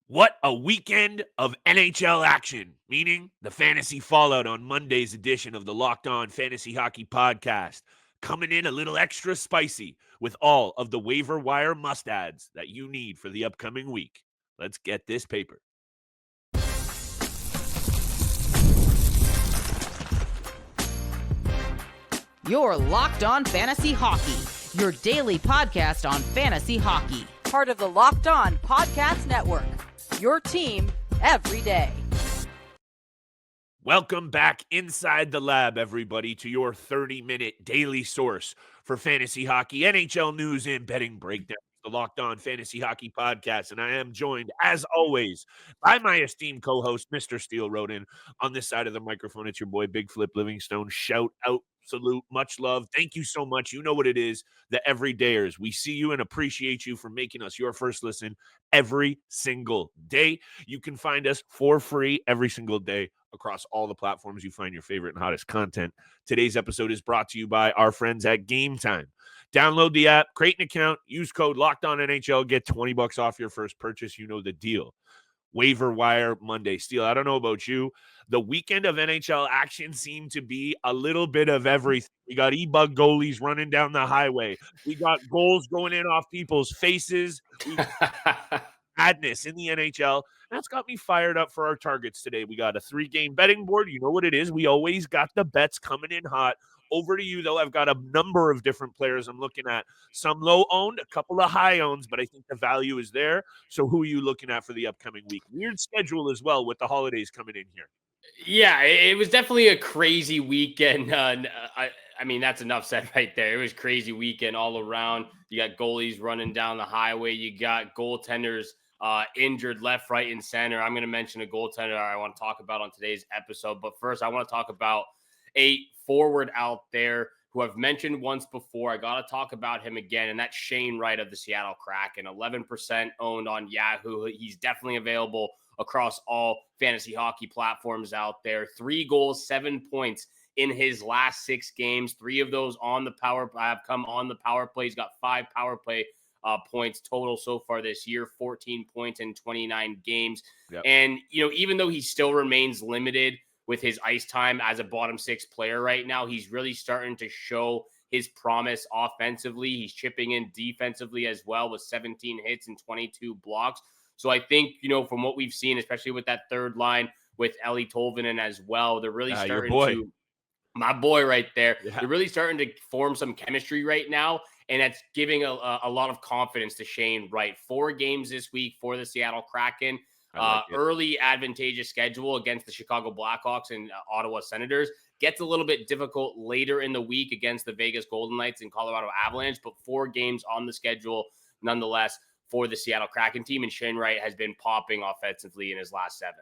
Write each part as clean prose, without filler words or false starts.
What a weekend of NHL action, meaning the fantasy fallout on Monday's edition of the Locked On Fantasy Hockey Podcast. Coming in a little extra spicy with all of the waiver wire must-adds that you need for the upcoming week. Let's get this paper. You're Locked On Fantasy Hockey, your daily podcast on fantasy hockey. Part of the Locked On Podcast Network, your team every day. Welcome back inside the lab, everybody, to your 30-minute daily source for fantasy hockey, NHL news, and betting breakdown. The Locked On Fantasy Hockey Podcast, and I am joined, as always, by my esteemed co-host, Mr. Steele Roden. On this side of the microphone, it's your boy, Big Flip Livingstone. Shout out, salute, much love. Thank you so much. You know what it is, the everydayers. We see you and appreciate you for making us your first listen every single day. You can find us for free every single day across all the platforms you find your favorite and hottest content. Today's episode is brought to you by our friends at Game Time. Download the app, create an account, use code LOCKEDONNHL, get $20 off your first purchase. You know the deal. Waiver wire Monday. Steele, I don't know about you. The weekend of NHL action seemed to be a little bit of everything. We got e-bug goalies running down the highway. We got goals going in off people's faces. We madness in the NHL. That's got me fired up for our targets today. We got a 3-game betting board. You know what it is. We always got the bets coming in hot. Over to you, though. I've got a number of different players I'm looking at. Some low-owned, a couple of high-owns, but I think the value is there. So who are you looking at for the upcoming week? Weird schedule as well with the holidays coming in here. Yeah, it was definitely a crazy weekend. I mean, that's enough said right there. It was crazy weekend all around. You got goalies running down the highway. You got goaltenders injured left, right, and center. I'm going to mention a goaltender I want to talk about on today's episode. But first, I want to talk about a forward out there who I've mentioned once before. I got to talk about him again, and that's Shane Wright of the Seattle Kraken. 11% owned on Yahoo. He's definitely available across all fantasy hockey platforms out there. 3 goals, 7 points in his last 6 games. 3 of those on the power have come on the power play. He's got 5 power play points total so far this year, 14 points in 29 games. Yep. And, even though he still remains limited with his ice time as a bottom 6 player right now, he's really starting to show his promise offensively. He's chipping in defensively as well with 17 hits and 22 blocks. So I think, from what we've seen, especially with that third line with Eeli Tolvanen as well, they're really starting to, my boy right there, they're really starting to form some chemistry right now. And that's giving a lot of confidence to Shane Wright. 4 games this week for the Seattle Kraken. Early advantageous schedule against the Chicago Blackhawks and Ottawa Senators. Gets a little bit difficult later in the week against the Vegas Golden Knights and Colorado Avalanche, but 4 games on the schedule nonetheless for the Seattle Kraken team. And Shane Wright has been popping offensively in his last 7.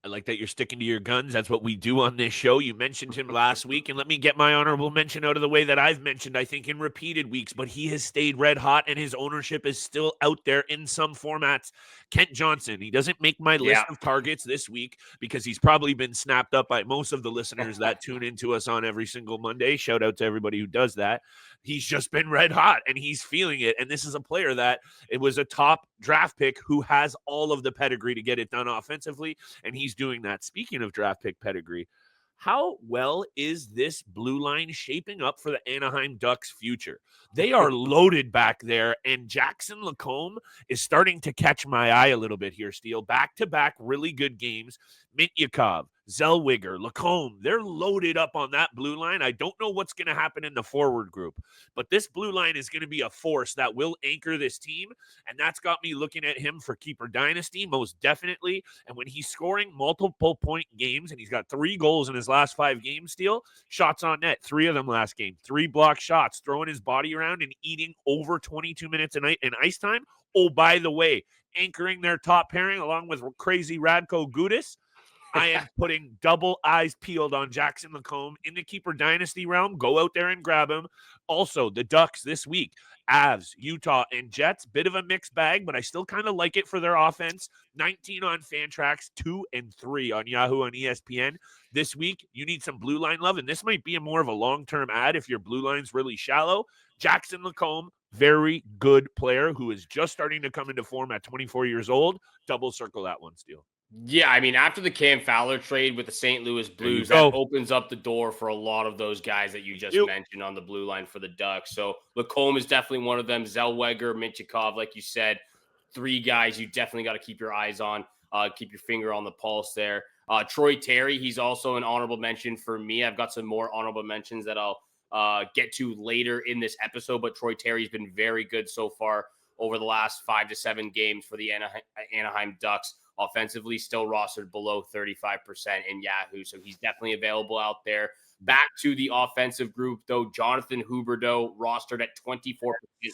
I like that you're sticking to your guns. That's what we do on this show. You mentioned him last week, and let me get my honorable mention out of the way that I've mentioned, I think, in repeated weeks, but he has stayed red hot, and his ownership is still out there in some formats. Kent Johnson, he doesn't make my list of targets this week because he's probably been snapped up by most of the listeners that tune into us on every single Monday. Shout out to everybody who does that. He's just been red hot, and he's feeling it, and this is a player that it was a top draft pick who has all of the pedigree to get it done offensively, and he's doing that. Speaking of draft pick pedigree, how well is this blue line shaping up for the Anaheim Ducks' future? They are loaded back there, and Jackson LaCombe is starting to catch my eye a little bit here, Steele. Back-to-back really good games. Mintyukov, Zellweger, LaCombe, they're loaded up on that blue line. I don't know what's going to happen in the forward group, but this blue line is going to be a force that will anchor this team, and that's got me looking at him for Keeper Dynasty most definitely. And when he's scoring multiple point games, and he's got 3 goals in his last 5 games, Steele, shots on net, 3 of them last game, 3 block shots, throwing his body around and eating over 22 minutes a night in ice time. Oh, by the way, anchoring their top pairing along with crazy Radko Gudas. I am putting double eyes peeled on Jackson LaCombe in the Keeper Dynasty realm. Go out there and grab him. Also, the Ducks this week, Avs, Utah, and Jets. Bit of a mixed bag, but I still kind of like it for their offense. 19 on Fantrax, 2 and 3 on Yahoo and ESPN. This week, you need some blue line love, and this might be more of a long-term ad if your blue line's really shallow. Jackson LaCombe, very good player who is just starting to come into form at 24 years old. Double circle that one, Steele. Yeah, I mean, after the Cam Fowler trade with the St. Louis Blues, go. that opens up the door for a lot of those guys that you just mentioned on the blue line for the Ducks. So LaCombe is definitely one of them. Zellweger, Minchikov, like you said, 3 guys you definitely got to keep your eyes on, keep your finger on the pulse there. Troy Terry, he's also an honorable mention for me. I've got some more honorable mentions that I'll get to later in this episode, but Troy Terry's been very good so far over the last 5 to 7 games for the Anaheim Ducks. Offensively, still rostered below 35% in Yahoo, so he's definitely available out there. Back to the offensive group, though, Jonathan Huberdeau rostered at 24%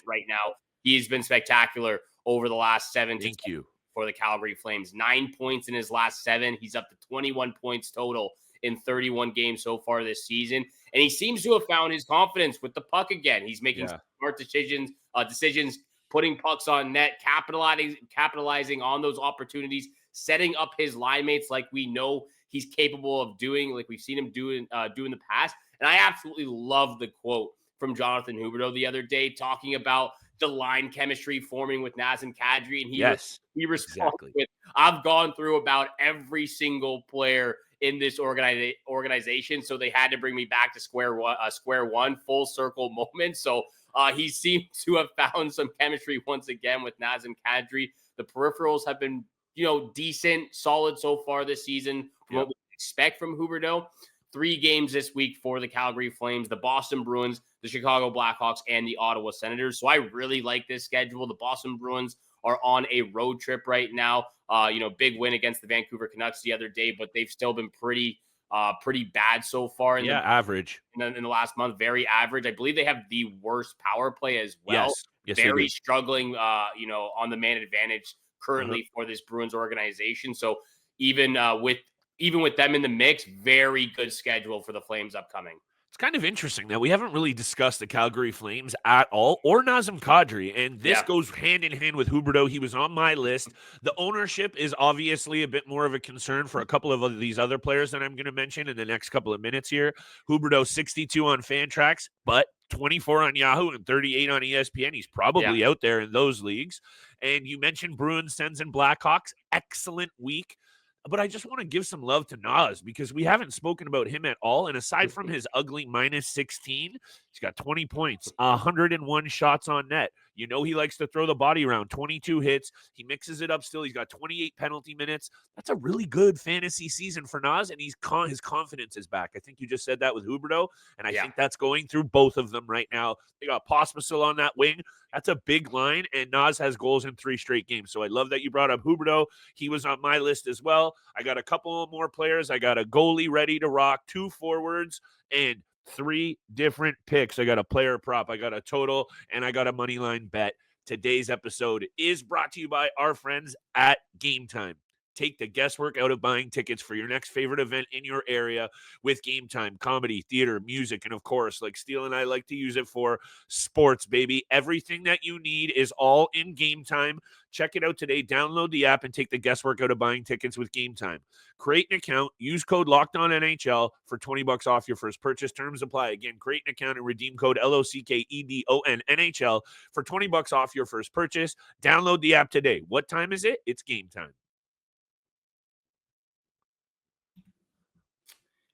right now. He's been spectacular over the last 7 to 10 for the Calgary Flames. 9 points in his last 7. He's up to 21 points total in 31 games so far this season, and he seems to have found his confidence with the puck again. He's making smart decisions, putting pucks on net, capitalizing on those opportunities, setting up his line mates like we know he's capable of doing, like we've seen him do in the past. And I absolutely love the quote from Jonathan Huberdeau the other day talking about the line chemistry forming with Nazem Kadri. And he responded with, I've gone through about every single player in this organization, so they had to bring me back to square one, full circle moment. So he seemed to have found some chemistry once again with Nazem Kadri. The peripherals have been, decent, solid so far this season from what we expect from Huberdeau. 3 games this week for the Calgary Flames, the Boston Bruins, the Chicago Blackhawks, and the Ottawa Senators. So I really like this schedule. The Boston Bruins are on a road trip right now. Big win against the Vancouver Canucks the other day, but they've still been pretty bad so far. Average. In the last month, very average. I believe they have the worst power play as well. Yes, very struggling, on the man advantage currently for this Bruins organization. So even with them in the mix, very good schedule for the Flames upcoming. It's kind of interesting that we haven't really discussed the Calgary Flames at all, or Nazem Kadri, and this goes hand in hand with Huberdeau. He was on my list. The ownership is obviously a bit more of a concern for a couple of these other players that I'm going to mention in the next couple of minutes here. Huberdeau, 62 on Fantrax, but 24 on Yahoo and 38 on ESPN. He's probably out there in those leagues. And you mentioned Bruins, Sens, and Blackhawks. Excellent week. But I just want to give some love to Nas because we haven't spoken about him at all. And aside from his ugly -16, he's got 20 points, 101 shots on net. He likes to throw the body around, 22 hits. He mixes it up still. He's got 28 penalty minutes. That's a really good fantasy season for Nas, and his confidence is back. I think you just said that with Huberdeau, and I think that's going through both of them right now. They got Pospisil on that wing. That's a big line, and Nas has goals in 3 straight games. So I love that you brought up Huberdeau. He was on my list as well. I got a couple more players. I got a goalie ready to rock, 2 forwards, and 3 different picks. I got a player prop, I got a total, and I got a money line bet. Today's episode is brought to you by our friends at Game Time. Take the guesswork out of buying tickets for your next favorite event in your area with Game Time, comedy, theater, music, and of course, like Steele and I like to use it for, sports, baby. Everything that you need is all in Game Time. Check it out today. Download the app and take the guesswork out of buying tickets with Game Time. Create an account. Use code LOCKEDONNHL for $20 off your first purchase. Terms apply. Again, create an account and redeem code LOCKEDONNHL for $20 off your first purchase. Download the app today. What time is it? It's Game Time.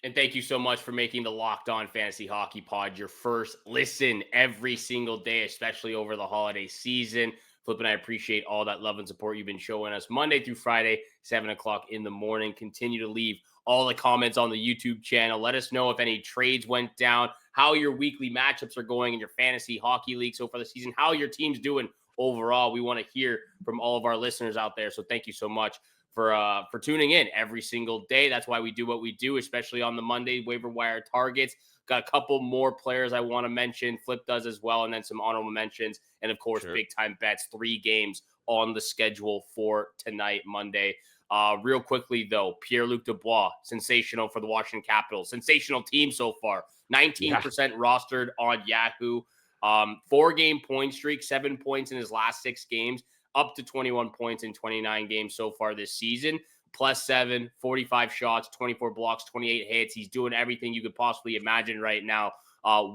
And thank you so much for making the Locked On Fantasy Hockey Pod your first listen every single day, especially over the holiday season. Flip and I appreciate all that love and support you've been showing us Monday through Friday, 7 o'clock in the morning. Continue to leave all the comments on the YouTube channel. Let us know if any trades went down, how your weekly matchups are going in your fantasy hockey league so far this season, how your team's doing overall. We want to hear from all of our listeners out there. So thank you so much for tuning in every single day. That's why we do what we do, especially on the Monday waiver wire targets. Got a couple more players I want to mention. Flip does as well, and then some honorable mentions. And of course, big time bets, 3 games on the schedule for tonight, Monday. Real quickly, though, Pierre-Luc Dubois, sensational for the Washington Capitals. Sensational team so far. 19% rostered on Yahoo. 4-game point streak, 7 points in his last 6 games. Up to 21 points in 29 games so far this season. +7, 45 shots, 24 blocks, 28 hits. He's doing everything you could possibly imagine right now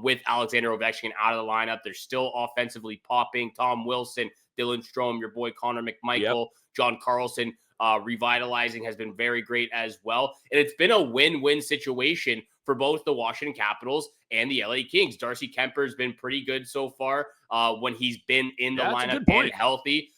with Alexander Ovechkin out of the lineup. They're still offensively popping. Tom Wilson, Dylan Strome, your boy Connor McMichael, John Carlson, revitalizing has been very great as well. And it's been a win-win situation for both the Washington Capitals and the LA Kings. Darcy Kemper's been pretty good so far when he's been in the lineup and healthy.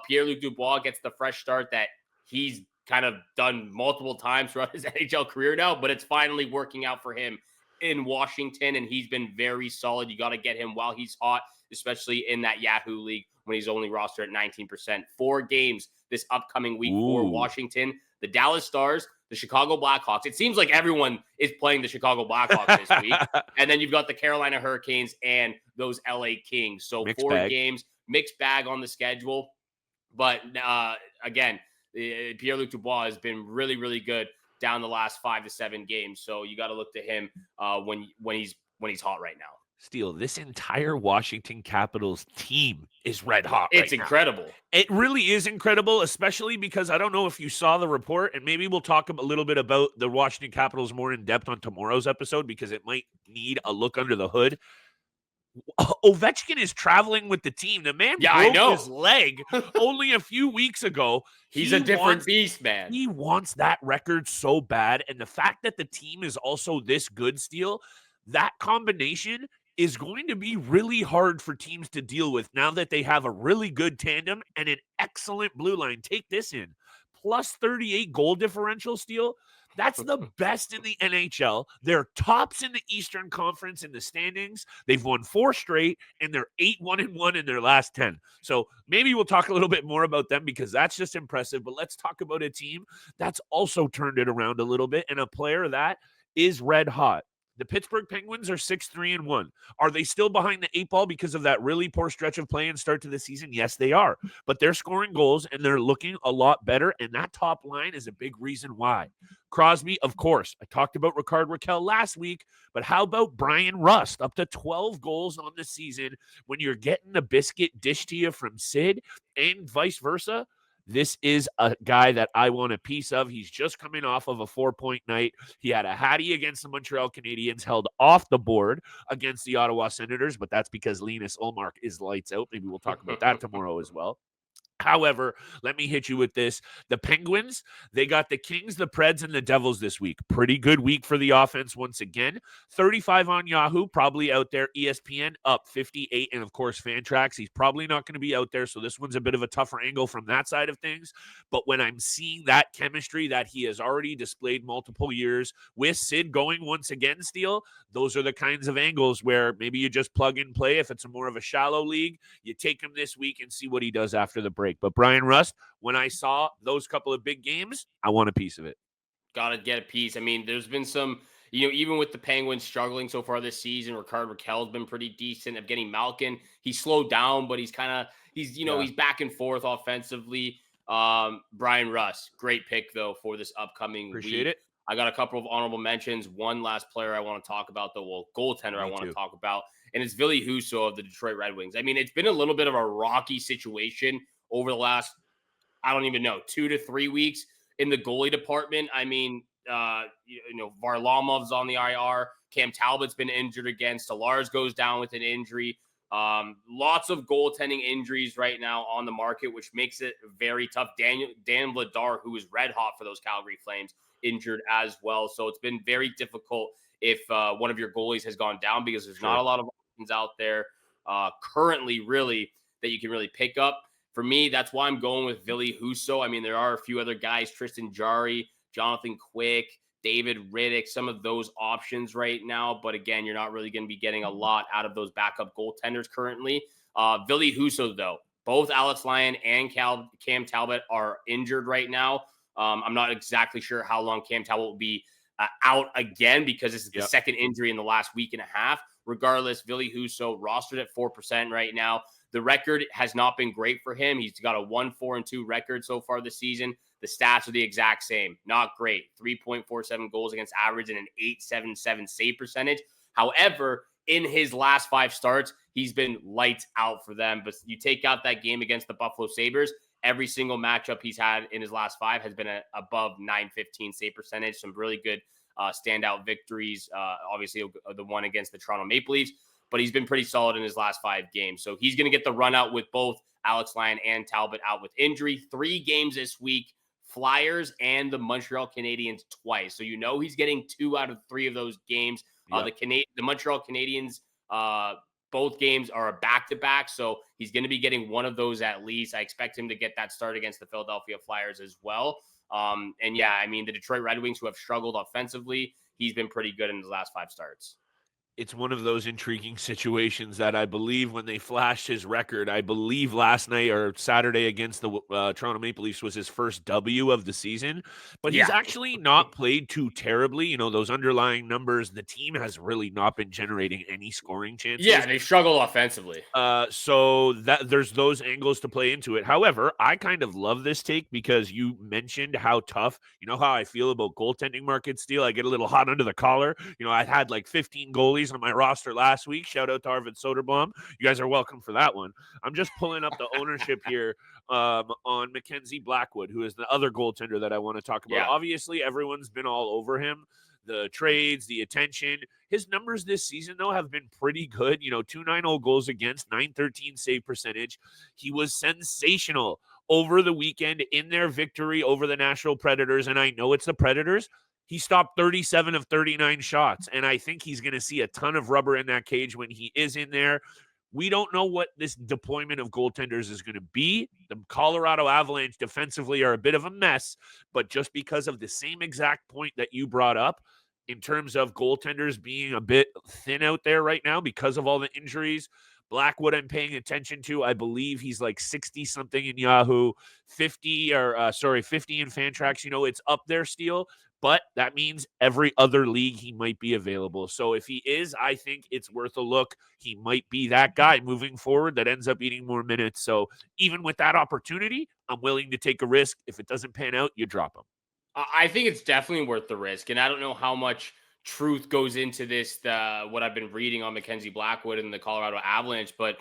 Pierre-Luc Dubois gets the fresh start that he's kind of done multiple times throughout his NHL career now, but it's finally working out for him in Washington, and he's been very solid. You got to get him while he's hot, especially in that Yahoo League when he's only rostered at 19%. 4 games this upcoming week for Washington. The Dallas Stars, the Chicago Blackhawks. It seems like everyone is playing the Chicago Blackhawks this week. And then you've got the Carolina Hurricanes and those LA Kings. So games, mixed bag on the schedule. But again, Pierre-Luc Dubois has been really, really good down the last 5 to 7 games. So you got to look to him when he's hot right now. Steele, this entire Washington Capitals team is red hot. It's incredible. It really is incredible, especially because I don't know if you saw the report, and maybe we'll talk a little bit about the Washington Capitals more in depth on tomorrow's episode because it might need a look under the hood. Ovechkin is traveling with the team. The man broke his leg only a few weeks ago. He's a different beast, man. He wants that record so bad, and the fact that the team is also this good, Steele, that combination is going to be really hard for teams to deal with now that they have a really good tandem and an excellent blue line. Take this in. Plus 38 goal differential, Steele. That's the best in the NHL. They're tops in the Eastern Conference in the standings. They've won 4 straight, and they're 8-1-1 in their last 10. So maybe we'll talk a little bit more about them because that's just impressive. But let's talk about a team that's also turned it around a little bit and a player that is red hot. The Pittsburgh Penguins are 6-3-1. Are they still behind the 8 ball because of that really poor stretch of play and start to the season? Yes, they are. But they're scoring goals, and they're looking a lot better, and that top line is a big reason why. Crosby, of course. I talked about Rickard Rakell last week, but how about Brian Rust? Up to 12 goals on the season when you're getting the biscuit dished to you from Sid and vice versa. This is a guy that I want a piece of. He's just coming off of a 4-point night. He had a hattie against the Montreal Canadiens, held off the board against the Ottawa Senators, but that's because Linus Ullmark is lights out. Maybe we'll talk about that tomorrow as well. However, let me hit you with this. The Penguins, they got the Kings, the Preds, and the Devils this week. Pretty good week for the offense once again. 35 on Yahoo, probably out there. ESPN up 58, and of course, Fantrax. He's probably not going to be out there, so this one's a bit of a tougher angle from that side of things. But when I'm seeing that chemistry that he has already displayed multiple years with Sid going once again, Steele, those are the kinds of angles where maybe you just plug and play. If it's a more of a shallow league, you take him this week and see what he does after the break. But Brian Rust, when I saw those couple of big games, I want a piece of it. Got to get a piece. I mean, there's been some, even with the Penguins struggling so far this season, Rickard Rakell's been pretty decent. Evgeny Malkin, he slowed down, but he's back and forth offensively. Brian Rust, great pick, though, for this upcoming week. Appreciate it. I got a couple of honorable mentions. One last player I want to talk about, though. Well, goaltender I want to talk about. And it's Ville Husso of the Detroit Red Wings. I mean, it's been a little bit of a rocky situation over the last, 2 to 3 weeks in the goalie department. I mean, Varlamov's on the IR. Cam Talbot's been injured again. Stolarz goes down with an injury. Lots of goaltending injuries right now on the market, which makes it very tough. Dan Vladar, who is red hot for those Calgary Flames, injured as well. So it's been very difficult if one of your goalies has gone down because there's not a lot of options out there currently really that you can really pick up. For me, that's why I'm going with Ville Husso. I mean, there are a few other guys, Tristan Jarry, Jonathan Quick, David Riddick, some of those options right now. But again, you're not really going to be getting a lot out of those backup goaltenders currently. Ville Husso, though, both Alex Lyon and Cam Talbot are injured right now. I'm not exactly sure how long Cam Talbot will be out again because this is the second injury in the last week and a half. Regardless, Ville Husso rostered at 4% right now. The record has not been great for him. He's got a 1-4-2 record so far this season. The stats are the exact same. Not great. 3.47 goals against average and an 8.77 save percentage. However, in his last 5 starts, he's been lights out for them. But you take out that game against the Buffalo Sabres, every single matchup he's had in his last 5 has been above 9.15 save percentage. Some really good standout victories. Obviously, the one against the Toronto Maple Leafs, but he's been pretty solid in his last 5 games. So he's going to get the run out with both Alex Lyon and Talbot out with injury. 3 games this week, Flyers and the Montreal Canadiens twice. So he's getting 2 out of 3 of those games. Yep. The Montreal Canadiens, both games are a back-to-back, so he's going to be getting one of those at least. I expect him to get that start against the Philadelphia Flyers as well. The Detroit Red Wings, who have struggled offensively, he's been pretty good in his last 5 starts. It's one of those intriguing situations that I believe when they flashed his record, I believe last night or Saturday against the Toronto Maple Leafs was his first W of the season, but he's actually not played too terribly. Those underlying numbers, the team has really not been generating any scoring chances. Yeah, they struggle offensively. So that there's those angles to play into it. However, I kind of love this take because you mentioned how tough, how I feel about goaltending market, Steele. I get a little hot under the collar. I had like 15 goalies on my roster last week. Shout out to Arvid Soderblom. You guys are welcome for that one. I'm just pulling up the ownership here on Mackenzie Blackwood, who is the other goaltender that I want to talk about. Yeah. Obviously, everyone's been all over him. The trades, the attention. His numbers this season, though, have been pretty good. 290 goals against, 913 save percentage. He was sensational over the weekend in their victory over the Nashville Predators. And I know it's the Predators. He stopped 37 of 39 shots. And I think he's going to see a ton of rubber in that cage when he is in there. We don't know what this deployment of goaltenders is going to be. The Colorado Avalanche defensively are a bit of a mess, but just because of the same exact point that you brought up in terms of goaltenders being a bit thin out there right now because of all the injuries, Blackwood I'm paying attention to. I believe he's like 60-something in Yahoo, 50 in Fantrax. It's up there, Steele. But that means every other league he might be available. So if he is, I think it's worth a look. He might be that guy moving forward that ends up eating more minutes. So even with that opportunity, I'm willing to take a risk. If it doesn't pan out, you drop him. I think it's definitely worth the risk. And I don't know how much truth goes into this, what I've been reading on Mackenzie Blackwood and the Colorado Avalanche, but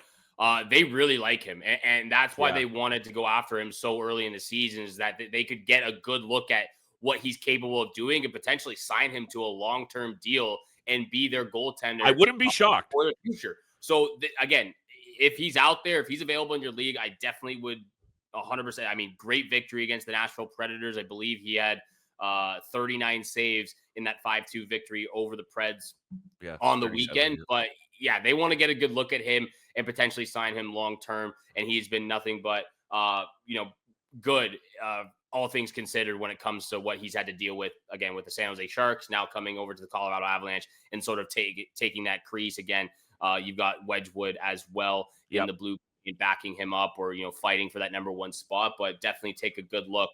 they really like him. And that's why they wanted to go after him so early in the season, is that they could get a good look at what he's capable of doing and potentially sign him to a long-term deal and be their goaltender. I wouldn't be shocked for the future. So again, if he's out there, if he's available in your league, I definitely would 100%. Great victory against the Nashville Predators. I believe he had 39 saves in that 5-2 victory over the Preds on the weekend. But yeah, they want to get a good look at him and potentially sign him long-term. And he's been nothing but, good, all things considered, when it comes to what he's had to deal with, again, with the San Jose Sharks, now coming over to the Colorado Avalanche and sort of taking that crease again. You've got Wedgwood as well in the blue, backing him up or, fighting for that number 1 spot, but definitely take a good look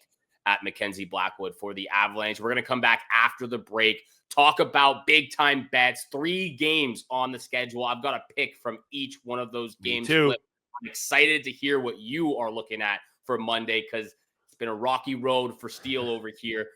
at Mackenzie Blackwood for the Avalanche. We're going to come back after the break, talk about big time bets, 3 games on the schedule. I've got a pick from each one of those games. Me too. I'm excited to hear what you are looking at for Monday, because it's been a rocky road for Steele over here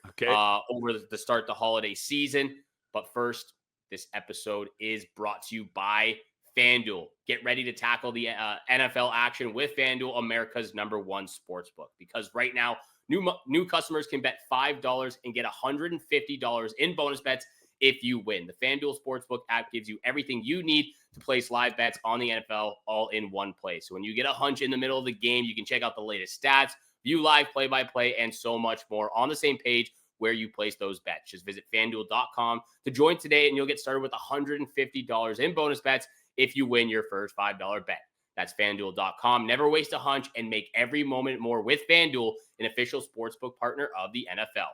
over the start the holiday season. But first, this episode is brought to you by FanDuel. Get ready to tackle the NFL action with FanDuel, America's #1 sportsbook. Because right now, new customers can bet $5 and get $150 in bonus bets if you win. The FanDuel Sportsbook app gives you everything you need to place live bets on the NFL all in one place. So when you get a hunch in the middle of the game, you can check out the latest stats, view live play-by-play, and so much more on the same page where you place those bets. Just visit FanDuel.com to join today, and you'll get started with $150 in bonus bets if you win your first $5 bet. That's FanDuel.com. Never waste a hunch and make every moment more with FanDuel, an official sportsbook partner of the NFL.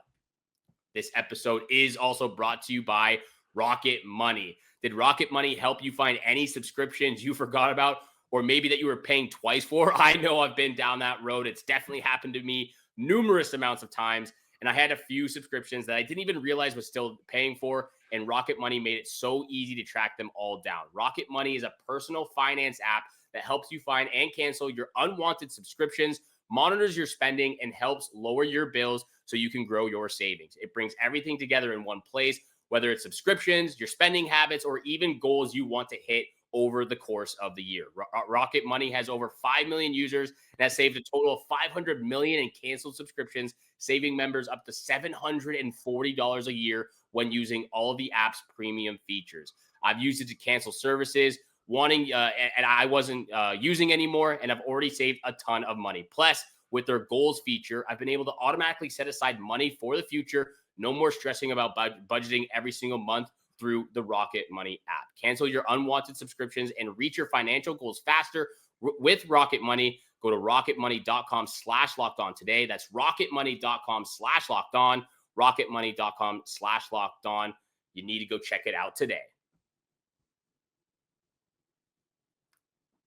This episode is also brought to you by Rocket Money. Did Rocket Money help you find any subscriptions you forgot about, or maybe that you were paying twice for? I know I've been down that road. It's definitely happened to me numerous amounts of times. And I had a few subscriptions that I didn't even realize was still paying for. And Rocket Money made it so easy to track them all down. Rocket Money is a personal finance app that helps you find and cancel your unwanted subscriptions, monitors your spending, and helps lower your bills so you can grow your savings. It brings everything together in one place, whether it's subscriptions, your spending habits, or even goals you want to hit over the course of the year. Rocket Money has over 5 million users and has saved a total of $500 million in canceled subscriptions saving members up to $740 a year when using all of the app's premium features. I've used it to cancel services, and I wasn't using anymore, and I've already saved a ton of money. Plus, with their goals feature, I've been able to automatically set aside money for the future. No more stressing about budgeting every single month through the Rocket Money app. Cancel your unwanted subscriptions and reach your financial goals faster with Rocket Money. Go to rocketmoney.com/lockedon today. That's rocketmoney.com/lockedon. rocketmoney.com/lockedon. You need to go check it out today.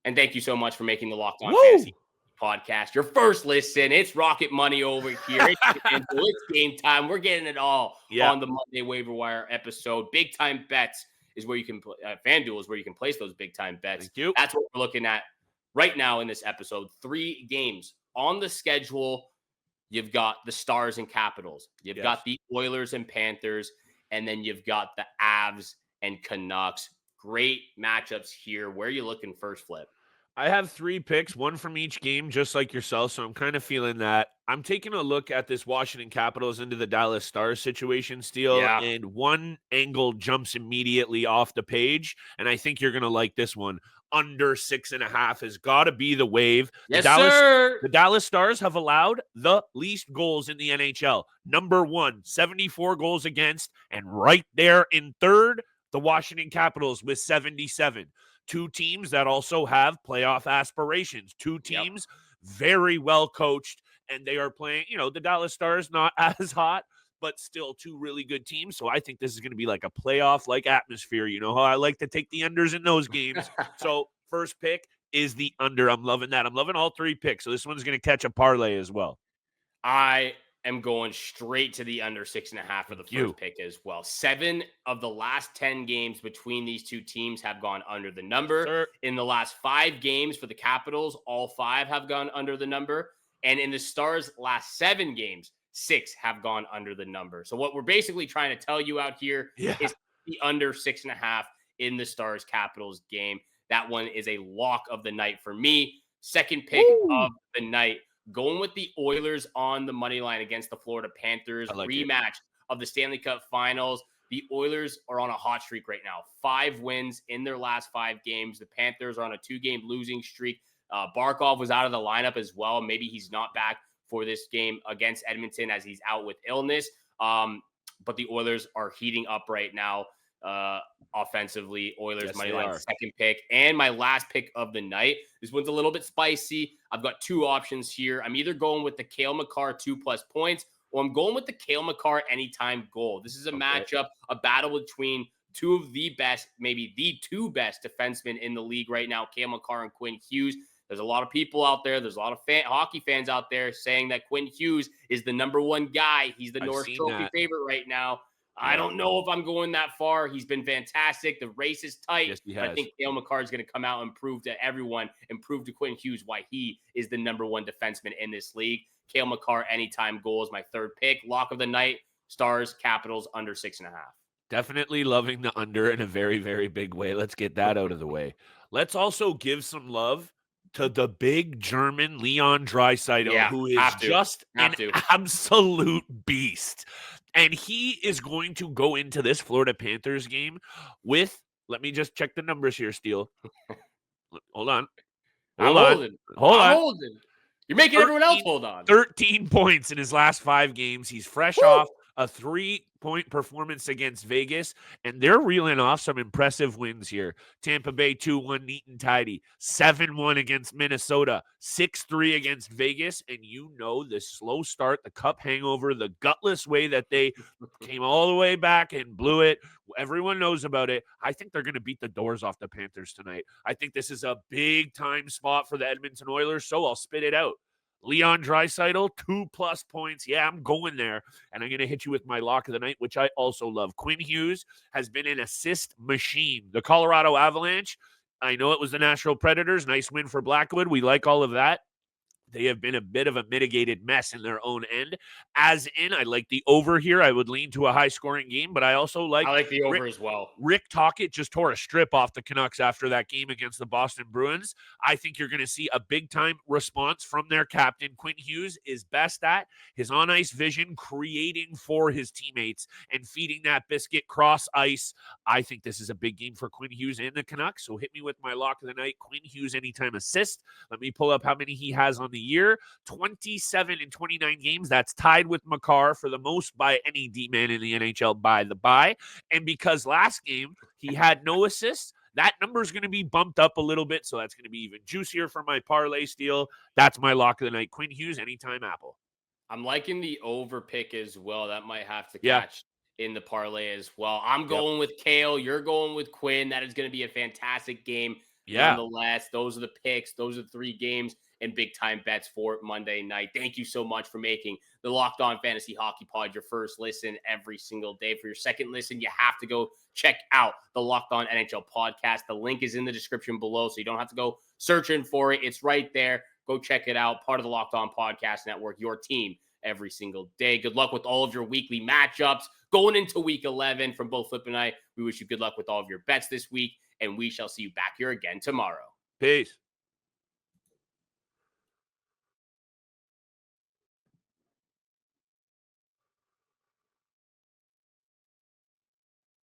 And thank you so much for making the Locked On Fantasy podcast your first listen. It's Rocket Money over here. It's game time. We're getting it all on the Monday Waiver Wire episode. Big time bets is where you can play. FanDuel is where you can place those big time bets. Thank you. That's what we're looking at right now in this episode. 3 games on the schedule. You've got the Stars and Capitals. You've got the Oilers and Panthers. And then you've got the Avs and Canucks. Great matchups here. Where are you looking first, Flip? I have 3 picks, one from each game, just like yourself, so I'm kind of feeling that. I'm taking a look at this Washington Capitals into the Dallas Stars situation, Steele, and one angle jumps immediately off the page, and I think you're going to like this one. Under 6.5 has got to be the wave. Yes, sir. The Dallas Stars have allowed the least goals in the NHL. Number 1, 74 goals against, and right there in third, the Washington Capitals with 77. 2 teams that also have playoff aspirations. 2 teams very well coached, and they are playing, the Dallas Stars not as hot, but still 2 really good teams. So I think this is going to be like a playoff-like atmosphere. You know how I like to take the unders in those games. So first pick is the under. I'm loving that. I'm loving all 3 picks. So this one's going to catch a parlay as well. I am going straight to the under 6.5 for the first pick as well. 7 of the last 10 games between these 2 teams have gone under the number. In the last 5 games for the Capitals, all 5 have gone under the number. And in the Stars' last 7 games, 6 have gone under the number. So what we're basically trying to tell you out here is the under 6.5 in the Stars Capitals game. That one is a lock of the night for me. Second pick of the night, going with the Oilers on the money line against the Florida Panthers. Rematch of the Stanley Cup Finals. The Oilers are on a hot streak right now. 5 wins in their last 5 games. The Panthers are on a 2-game losing streak. Barkov was out of the lineup as well. Maybe he's not back for this game against Edmonton as he's out with illness. But the Oilers are heating up right now offensively. Oilers money line second pick. And my last pick of the night. This one's a little bit spicy. I've got 2 options here. I'm either going with the Cale Makar 2+ points, or I'm going with the Cale Makar anytime goal. This is a matchup, a battle between 2 of the best, maybe the 2 best defensemen in the league right now, Cale Makar and Quinn Hughes. There's a lot of people out there. There's a lot of hockey fans out there saying that Quinn Hughes is the number 1 guy. He's the Norris Trophy favorite right now. I don't know if I'm going that far. He's been fantastic. The race is tight. Yes, he has. I think Cale Makar is going to come out and prove to everyone and prove to Quinn Hughes why he is the number 1 defenseman in this league. Cale Makar anytime goal is my third pick. Lock of the night, Stars, Capitals, under 6.5. Definitely loving the under in a very, very big way. Let's get that out of the way. Let's also give some love to the big German Leon Draisaitl, who is just an absolute beast. And he is going to go into this Florida Panthers game with, let me just check the numbers here, Steele. Hold on. Hold on. You're making everyone else hold on. 13 points in his last 5 games. He's fresh off a 3-point performance against Vegas, and they're reeling off some impressive wins here. Tampa Bay 2-1 neat and tidy, 7-1 against Minnesota, 6-3 against Vegas, and the slow start, the cup hangover, the gutless way that they came all the way back and blew it. Everyone knows about it. I think they're going to beat the doors off the Panthers tonight. I think this is a big-time spot for the Edmonton Oilers, so I'll spit it out. Leon Draisaitl, 2+ points. Yeah, I'm going there. And I'm going to hit you with my lock of the night, which I also love. Quinn Hughes has been an assist machine. The Colorado Avalanche, I know it was the Nashville Predators. Nice win for Blackwood. We like all of that. they have been a bit of a mitigated mess in their own end. As in, I like the over here. I would lean to a high-scoring game, but I also like I like the over as well. Rick Tocchet just tore a strip off the Canucks after that game against the Boston Bruins. I think you're going to see a big-time response from their captain. Quinn Hughes is best at his on-ice vision, creating for his teammates and feeding that biscuit cross ice. I think this is a big game for Quinn Hughes and the Canucks, so hit me with my lock of the night. Quinn Hughes anytime assist. Let me pull up how many he has on the year. 27 in 29 games. That's tied with Makar for the most by any D-man in the NHL by the by. And because last game he had no assists, that number is going to be bumped up a little bit, so that's going to be even juicier for my parlay steal. That's my lock of the night. Quinn Hughes, anytime Apple. I'm liking the over pick as well. That might have to Yeah. catch in the parlay as well. I'm going with Kale. You're going with Quinn. That is going to be a fantastic game. Yeah. Nonetheless, those are the picks. Those are the 3 games and big time bets for Monday night. Thank you so much for making the Locked On Fantasy Hockey Pod your first listen every single day. For your second listen, you have to go check out the Locked On NHL podcast. The link is in the description below, so you don't have to go searching for it. It's right there. Go check it out. Part of the Locked On Podcast Network, your team every single day. Good luck with all of your weekly matchups going into week 11 from both Flip and I. We wish you good luck with all of your bets this week, and we shall see you back here again tomorrow. Peace.